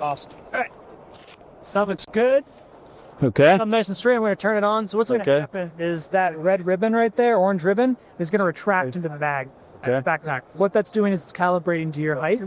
Awesome. All right. So looks good. Okay. I'm nice and straight. I'm going to turn it on. So what's going to happen is that red ribbon right there, orange ribbon, is going to retract into the bag. Okay. Backpack. What that's doing is it's calibrating to your height.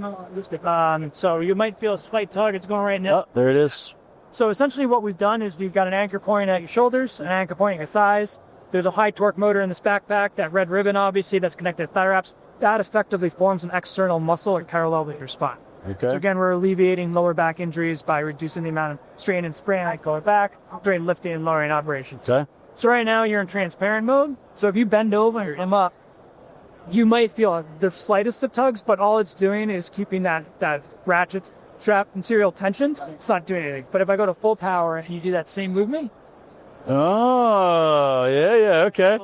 So you might feel a slight tug. It's going right now. Oh, there it is. So essentially what we've done is we've got an anchor point at your shoulders, an anchor point at your thighs. There's a high torque motor in this backpack. That red ribbon, obviously, that's connected to thigh wraps. That effectively forms an external muscle or parallel with your spine. Okay. So again, we're alleviating lower back injuries by reducing the amount of strain and sprain at lower back, during lifting and lowering operations. Okay. So right now you're in transparent mode. So if you bend over and come up, you might feel the slightest of tugs, but all it's doing is keeping that ratchet strap material tensioned. It's not doing anything. But if I go to full power and you do that same movement. Oh, yeah, okay.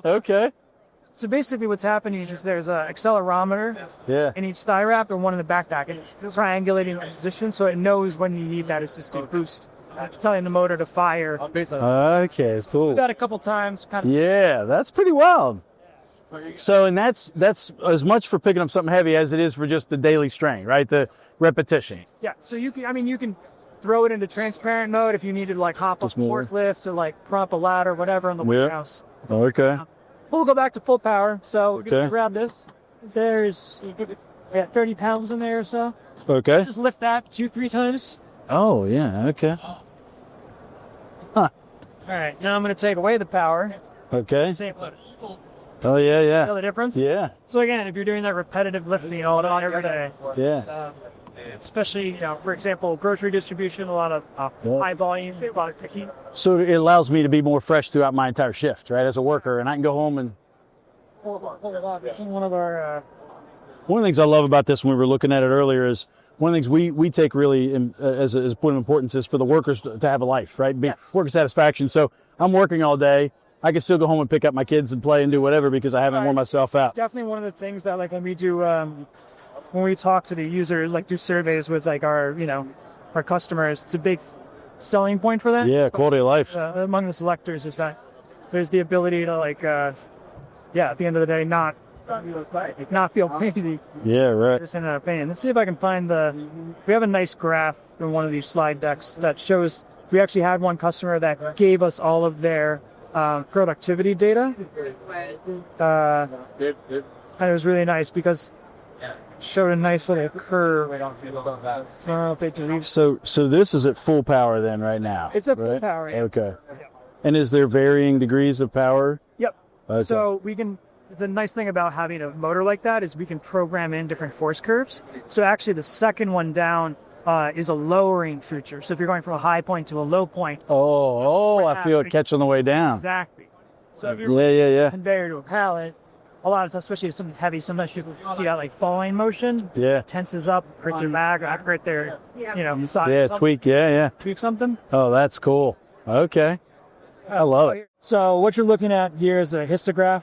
So basically what's happening is there's an accelerometer in each thigh wrap and one in the backpack. And it's triangulating the position so it knows when you need that assistive boost. It's telling the motor to fire. Okay, cool. We've got a couple times. Yeah, that's pretty wild. So, and that's as much for picking up something heavy as it is for just the daily strain, right? The repetition. Yeah, so you can throw it into transparent mode if you needed to like hop up a forklift or like prop a ladder, whatever in the warehouse. Okay. We'll go back to full power. So we're going to grab this. There's 30 pounds in there or so. Okay. Just lift that 2-3 times. Oh, yeah, okay. Huh. All right, now I'm going to take away the power. Okay. Same. Oh, yeah. Feel the difference? Yeah. So again, if you're doing that repetitive lifting all day, every day. Yeah. Especially, for example, grocery distribution, a lot of high volume, a lot of picking. So it allows me to be more fresh throughout my entire shift, right, as a worker, and I can go home and... This is one of our... One of the things I love about this when we were looking at it earlier is one of the things we take really as a point of importance is for the workers to have a life, right? Worker satisfaction. So I'm working all day. I can still go home and pick up my kids and play and do whatever because I haven't worn myself out. It's definitely one of the things that, like, when we do... when we talk to the users, like do surveys with like our customers, it's a big selling point for them. Yeah, quality of life. Among the selectors is that there's the ability to at the end of the day, not feel crazy. Yeah, right. Just in our opinion. Let's see if I can find we have a nice graph in one of these slide decks that shows, we actually had one customer that gave us all of their productivity data. And it was really nice because showed a nice little curve. So this is at full power then right now? It's at full power. Yeah. Okay. And is there varying degrees of power? Yep. Okay. So the nice thing about having a motor like that is we can program in different force curves. So actually the second one down is a lowering feature. So if you're going from a high point to a low point. I feel it catch on the way down. Exactly. So if you're yeah. conveyor to a pallet, a lot of stuff, especially if something heavy, sometimes you see that like falling motion. Yeah. It tenses up, hurt their back, hurt their, side. Yeah, tweak, Tweak something. Oh, that's cool. Okay. I love it. So what you're looking at here is a histograph.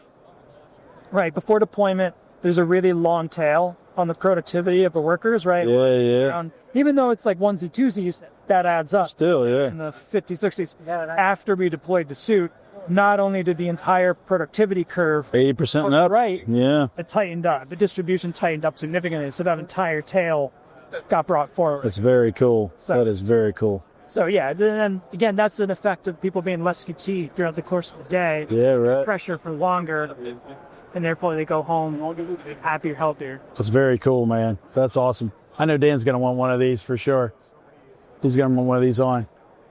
Right, before deployment, there's a really long tail on the productivity of the workers, right? Yeah. Even though it's like onesie, twosies, that adds up. Still, yeah. In the 50s, 60s. After we deployed the suit, not only did the entire productivity curve 80% and up, right? Yeah, it tightened up. The distribution tightened up significantly, so that entire tail got brought forward. That's very cool. That is very cool. So yeah, then again, that's an effect of people being less fatigued throughout the course of the day. Yeah, right. Pressure for longer, and therefore they go home happier, healthier. That's very cool, man. That's awesome. I know Dan's gonna want one of these for sure. He's gonna want one of these on.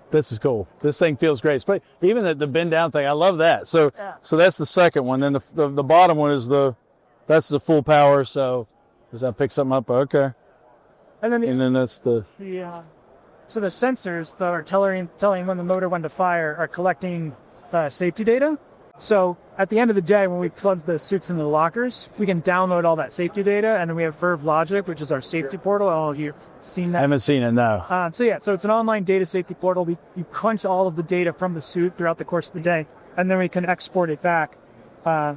This is cool. This thing feels great. But even the bend down thing, I love that. So that's the second one. Then the bottom one is that's the full power. So does that pick something up? Okay. And then that's the so the sensors that are telling when the motor when to fire are collecting safety data. So at the end of the day, when we plug the suits into the lockers, we can download all that safety data, and then we have Verve Logic, which is our safety portal. Oh, you've seen that? I haven't seen it, no. So it's an online data safety portal. You crunch all of the data from the suit throughout the course of the day, and then we can export it back. So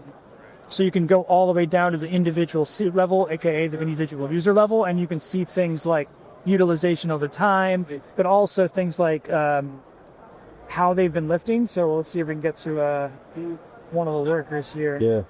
you can go all the way down to the individual suit level, aka the individual user level, and you can see things like utilization over time, but also things like how they've been lifting. So let's see if we can get to one of the workers here. Yeah.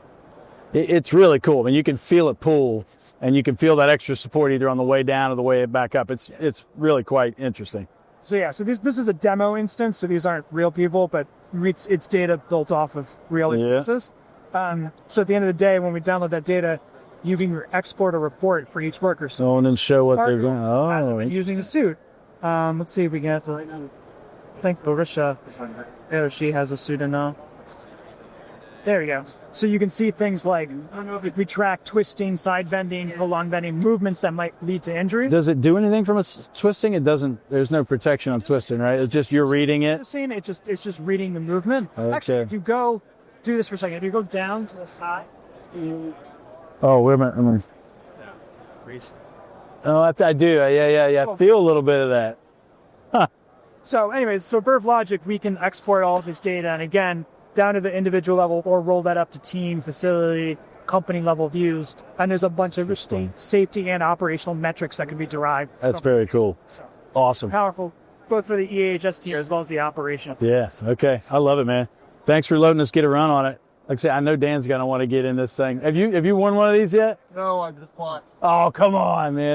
It's really cool. I mean, you can feel it pull, and you can feel that extra support either on the way down or the way back up. It's really quite interesting. So yeah, so this is a demo instance. So these aren't real people, but it's data built off of real instances. So at the end of the day, when we download that data, you can export a report for each worker. So and then show what they're doing. Oh, using the suit. Let's see if we get. I think Barisha, she has a suit in now. There we go. So you can see things like we track twisting, side bending, prolonged bending, movements that might lead to injury. Does it do anything from twisting? It doesn't. There's no protection on twisting, right? It's just you're reading it. It's just reading the movement. Okay. Actually, if you go do this for a second, if you go down to the side. Oh, wait a minute. Oh, I do. Yeah. I feel a little bit of that. Huh. So anyways, so Verve Logic, we can export all of this data, and again, down to the individual level, or roll that up to team, facility, company level views. And there's a bunch of safety and operational metrics that can be derived. That's very cool. So Awesome. powerful, both for the EAHS team as well as the operation. Yeah. Okay. I love it, man. Thanks for letting us get a run on it. Like I said, I know Dan's gonna want to get in this thing. Have you won one of these yet? No, I just want. Oh, come on, man.